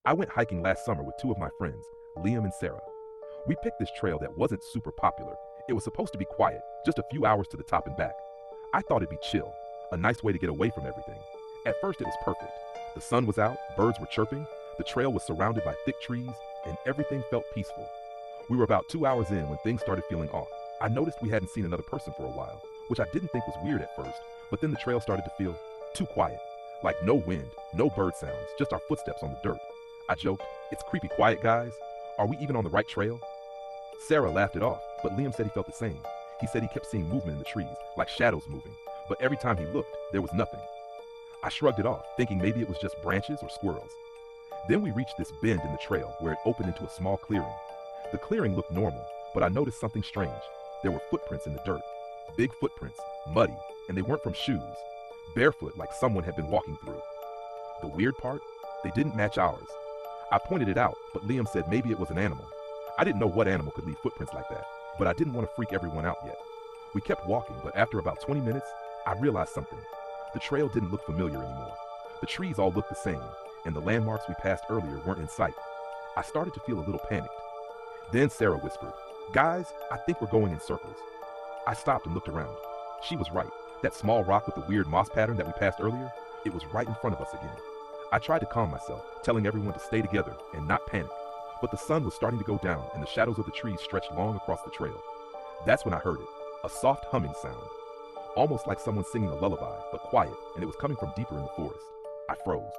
I went hiking last summer with two of my friends, Liam and Sarah. We picked this trail that wasn't super popular. It was supposed to be quiet, just a few hours to the top and back. I thought it'd be chill, a nice way to get away from everything. At first, it was perfect. The sun was out, birds were chirping, the trail was surrounded by thick trees, and everything felt peaceful. We were about 2 hours in when things started feeling off. I noticed we hadn't seen another person for a while, which I didn't think was weird at first, but then the trail started to feel too quiet. Like no wind, no bird sounds, just our footsteps on the dirt. I joked, "It's creepy quiet, guys. Are we even on the right trail?" Sarah laughed it off, but Liam said he felt the same. He said he kept seeing movement in the trees, like shadows moving, but every time he looked, there was nothing. I shrugged it off, thinking maybe it was just branches or squirrels. Then we reached this bend in the trail where it opened into a small clearing. The clearing looked normal, but I noticed something strange. There were footprints in the dirt. Big footprints, muddy, and they weren't from shoes. Barefoot, like someone had been walking through. The weird part? They didn't match ours. I pointed it out, but Liam said maybe it was an animal. I didn't know what animal could leave footprints like that, but I didn't want to freak everyone out yet. We kept walking, but after about 20 minutes, I realized something. The trail didn't look familiar anymore. The trees all looked the same, and the landmarks we passed earlier weren't in sight. I started to feel a little panicked. Then Sarah whispered, "Guys, I think we're going in circles." I stopped and looked around. She was right. That small rock with the weird moss pattern that we passed earlier, it was right in front of us again. I tried to calm myself, telling everyone to stay together and not panic. But the sun was starting to go down and the shadows of the trees stretched long across the trail. That's when I heard it, a soft humming sound. Almost like someone singing a lullaby, but quiet, and it was coming from deeper in the forest. I froze.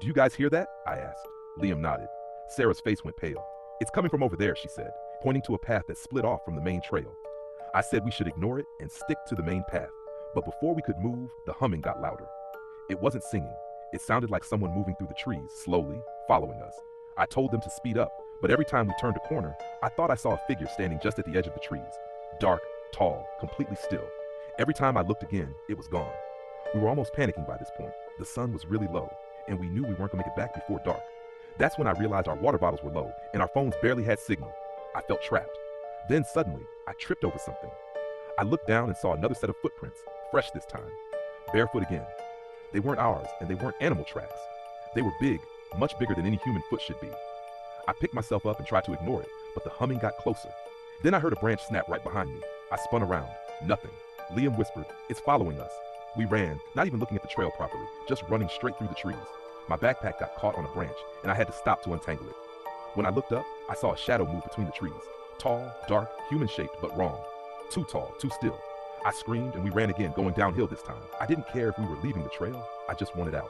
"Do you guys hear that?" I asked. Liam nodded. Sarah's face went pale. "It's coming from over there," she said, pointing to a path that split off from the main trail. I said we should ignore it and stick to the main path. But before we could move, the humming got louder. It wasn't singing. It sounded like someone moving through the trees, slowly, following us. I told them to speed up, but every time we turned a corner, I thought I saw a figure standing just at the edge of the trees. Dark, tall, completely still. Every time I looked again, it was gone. We were almost panicking by this point. The sun was really low, and we knew we weren't going to make it back before dark. That's when I realized our water bottles were low, and our phones barely had signal. I felt trapped. Then suddenly, I tripped over something. I looked down and saw another set of footprints, fresh this time. Barefoot again. They weren't ours, and they weren't animal tracks. They were big, much bigger than any human foot should be. I picked myself up and tried to ignore it, but the humming got closer. Then I heard a branch snap right behind me. I spun around. Nothing. Liam whispered, "It's following us." We ran, not even looking at the trail properly, just running straight through the trees. My backpack got caught on a branch, and I had to stop to untangle it. When I looked up, I saw a shadow move between the trees. Tall, dark, human-shaped, but wrong. Too tall, too still. I screamed and we ran again, going downhill this time. I didn't care if we were leaving the trail, I just wanted out.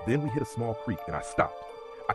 Then we hit a small creek and I stopped.